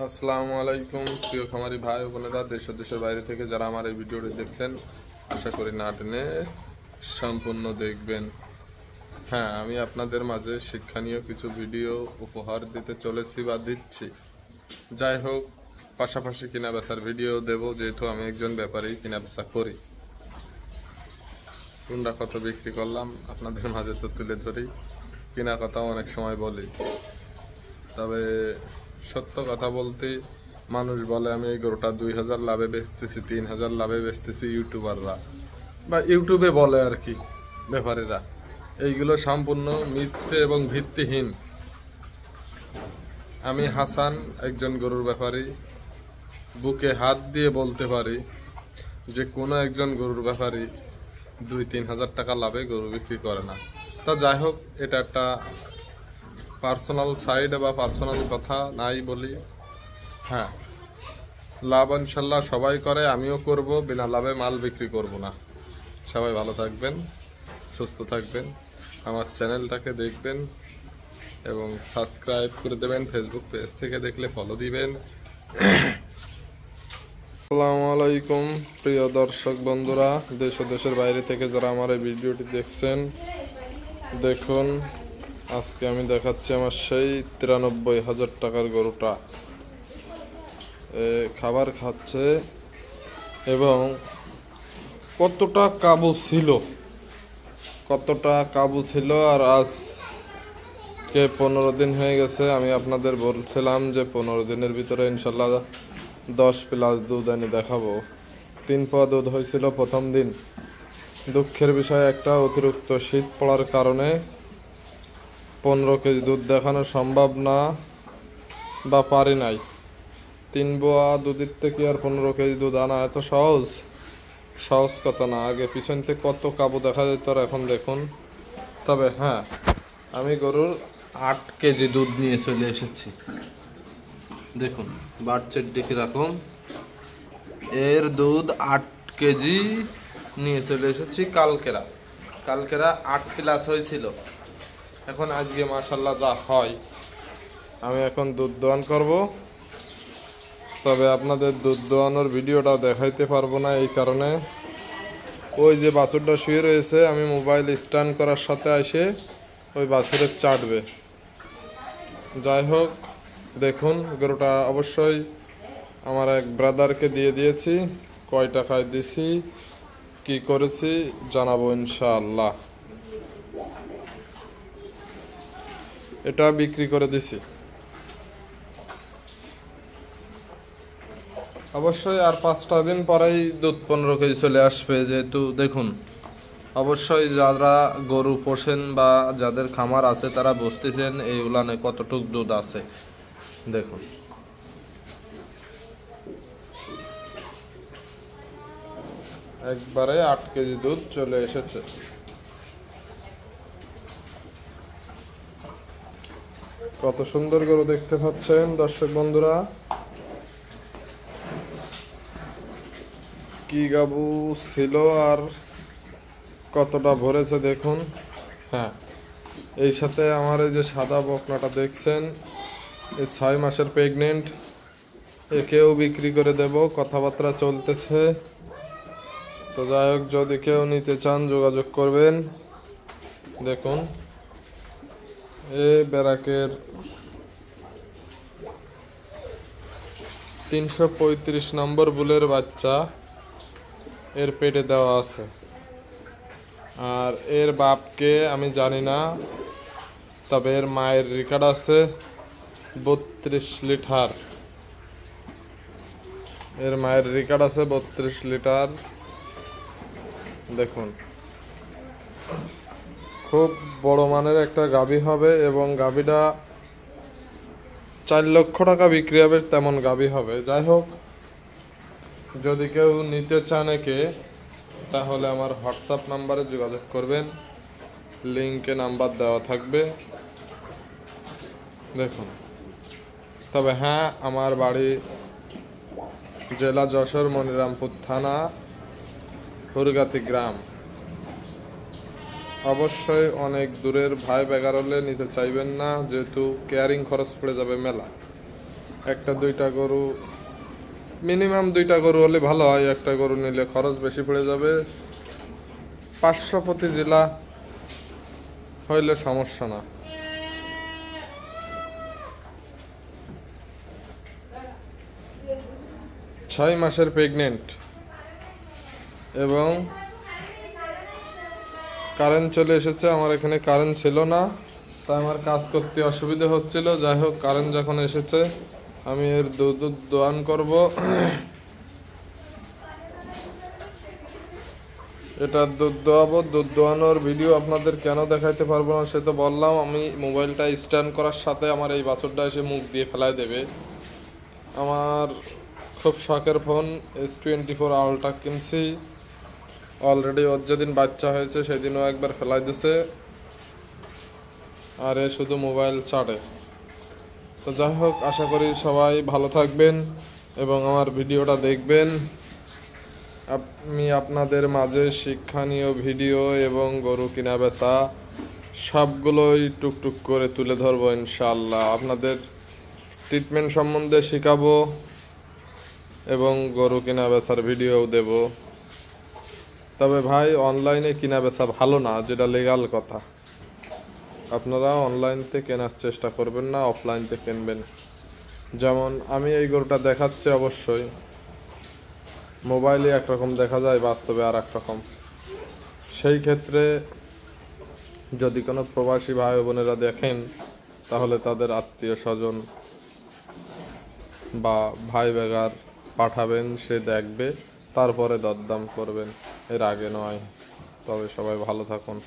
আসসালামু আলাইকুম প্রিয় খামারি ভাই ও বোনেরা, দেশ ও দেশের বাইরে থেকে যারা আমার এই ভিডিওটি দেখছেন, আশা করি না টেনে সম্পূর্ণ দেখবেন। হ্যাঁ, আমি আপনাদের মাঝে শিক্ষণীয় কিছু ভিডিও উপহার দিতে চলেছি বা দিচ্ছি। যাই হোক, পাশাপাশি কিনা বেচার ভিডিও দেব, যেহেতু আমি একজন ব্যাপারী, কিনা বেচা করি। কোনটা কত বিক্রি করলাম আপনাদের মাঝে তো তুলে ধরি, কিনা কথাও অনেক সময় বলি। তবে সত্য কথা বলতে, মানুষ বলে আমি এই গরুটা 2000 লাভে বেচতেছি, 3000 লাভে বেচতেছি, ইউটিউবাররা বা ইউটিউবে বলে আর কি ব্যাপারীরা। এইগুলো সম্পূর্ণ মিথ্যে এবং ভিত্তিহীন। আমি হাসান, একজন গরুর ব্যাপারী, বুকে হাত দিয়ে বলতে পারি যে কোনো একজন গরুর ব্যাপারী 2-3 হাজার টাকা লাভে গরু বিক্রি করে না। তা যাই হোক, এটা একটা পার্সোনাল সাইড বা পার্সোনাল কথা নাই বলি। হ্যাঁ, লাভ ইনশাল্লাহ সবাই করে, আমিও করব। বিনা লাভে মাল বিক্রি করব না। সবাই ভালো থাকবেন, সুস্থ থাকবেন, আমার চ্যানেলটাকে দেখবেন এবং সাবস্ক্রাইব করে দেবেন। ফেসবুক পেজ থেকে দেখলে ফলো দিবেন। আসসালামু আলাইকুম প্রিয় দর্শক বন্ধুরা, দেশ ও দেশের বাইরে থেকে যারা আমার এই ভিডিওটি দেখছেন, দেখুন আজকে আমি দেখাচ্ছি আমার সেই 93,000 টাকার গরুটা খাবার খাচ্ছে এবং কতটা কাবু ছিল। আর আজকে 15 দিন হয়ে গেছে। আমি আপনাদের বলছিলাম যে 15 দিনের ভিতরে ইনশাল্লাহ 10+ দুধ এনে দেখাবো। 3 পোয়া দুধ হয়েছিল প্রথম দিন। দুঃখের বিষয় একটা, অতিরিক্ত শীত পড়ার কারণে 15 কেজি দুধ দেখানো সম্ভব না বা পারি নাই। 3 পোয়া দুধের থেকে আর 15 কেজি দুধ আনা এত সহজ কথা না। আগে পিছন থেকে কত কাবু দেখা যেত, আর এখন দেখুন। তবে হ্যাঁ, আমি গরুর 8 কেজি দুধ নিয়ে চলে এসেছি। দেখুন বাচ্চার দিকে রাখুন, এর দুধ 8 কেজি নিয়ে চলে এসেছি। কালকেরা 8+ হয়েছিল। এখন আজকে মাশাল্লাহ যা হয়, আমি এখন দুধ দোয়ান করব। তবে আপনাদের দুধ দোয়ানোর ভিডিওটা দেখাইতে পারবো না, এই কারণে ওই যে বাছুরটা শুয়ে রয়েছে, আমি মোবাইল স্ট্যান্ড করার সাথে এসে ওই বাছুরের চাটবে। যাই হোক, দেখুন গরুটা অবশ্যই আমার এক ব্রাদারকে দিয়ে দিয়েছি। কয় টাকায় দিছি, কি করেছি জানাবো ইনশাআল্লাহ। এটা বিক্রি করে দিছি। অবশ্যই আর 5টা দিন পরেই দুধ 15 কেজি চলে আসবে। যেহেতু দেখুন, অবশ্যই যারা গরু পোষেন বা যাদের খামার আছে তারা বুঝতেছেন এই উলানে কতটুক দুধ আছে। দেখুন একবারে 8 কেজি দুধ চলে এসেছে। কত সুন্দর গরু দেখতে পাচ্ছেন দর্শক বন্ধুরা। কি গাবু ছিল আর কতটা ভরেছে দেখুন। হ্যাঁ, এই সাথে আমার এই যে সাদা বকনাটা দেখছেন, এই 6 মাসের প্রেগনেন্ট, একেও বিক্রি করে দেব, কথাবার্তা চলতেছে। তো যাই হোক, যদি কেউ নিতে চান যোগাযোগ করবেন। দেখুন এ ব্যারাকের 335 নম্বর বুলের বাচ্চা এর পেটে দেওয়া আছে। আর এর বাপকে আমি জানি না, তবে এর মায়ের রেকর্ড আছে 32 লিটার। এর মায়ের রেকর্ড আছে 32 লিটার। দেখুন খুব বড় মানের একটা গাভী হবে এবং গাভীটা 4 লক্ষ টাকা বিক্রি হবে, তেমন গাভী হবে। যাই হোক, যদি কেউ নিতে চান একে, তাহলে আমার হোয়াটসঅ্যাপ নাম্বারে যোগাযোগ করবেন, লিঙ্কে নাম্বার দেওয়া থাকবে। দেখুন, তবে হ্যাঁ, আমার বাড়ি জেলা যশোর, মনিরামপুর থানা, হুরগাতি গ্রাম। অবশ্যই অনেক দূরের ভাই বেগার হলে নিতে চাইবেন না, যেহেতু কেয়ারিং খরচ পড়ে যাবে মেলা। একটা দুইটা গরু, মিনিমাম দুইটা গরু হলে ভালো হয়। একটা গরু নিলে খরচ বেশি পড়ে যাবে। 500 প্রতি জেলা হইলে সমস্যা না। ছয় মাসের প্রেগনেন্ট এবং কারেন্ট চলে এসেছে। আমার এখানে কারেন্ট ছিল না, তাই আমার কাজ করতে অসুবিধা হচ্ছিল। যাই হোক, কারেন্ট যখন এসেছে আমি এর দুধ দোয়ান করব। এটা দুধ দোয়াবো। দুধ দোয়ানোর ভিডিও আপনাদের কেন দেখাইতে পারবো না সে তো বললাম। আমি মোবাইলটা স্ট্যান্ড করার সাথে আমার এই বাছুরটা এসে মুখ দিয়ে ফেলায় দেবে। আমার খুব শখের ফোন S24 আলট্রা কিনছি। অলরেডি ওর যেদিন বাচ্চা হয়েছে সেদিনও একবার ফেলাই দিছে, আর এ শুধু মোবাইল চাটে। তো যাই হোক, আশা করি সবাই ভালো থাকবেন এবং আমার ভিডিওটা দেখবেন। আমি আপনাদের মাঝে শিক্ষণীয় ভিডিও এবং গরু কিনা বেচা সবগুলোই টুকটুক করে তুলে ধরবো ইনশাআল্লাহ। আপনাদের ট্রিটমেন্ট সম্বন্ধে শেখাবো এবং গরু কিনা বেচার ভিডিওও দেব। তবে ভাই, অনলাইনে কিনা বেচা ভালো না, যেটা লিগ্যাল কথা। আপনারা অনলাইনতে কেনার চেষ্টা করবেন না, অফলাইনতে কিনবেন। যেমন আমি এই গরুটা দেখাচ্ছি, অবশ্যই মোবাইলে একরকম দেখা যায়, বাস্তবে আর এক রকম। সেই ক্ষেত্রে যদি কোনো প্রবাসী ভাই বোনেরা দেখেন, তাহলে তাদের আত্মীয় স্বজন বা ভাই বেগার পাঠাবেন, সে দেখবে, তারপরে দরদাম করবেন, এর আগে নয়। তবে সবাই ভালো থাকুন।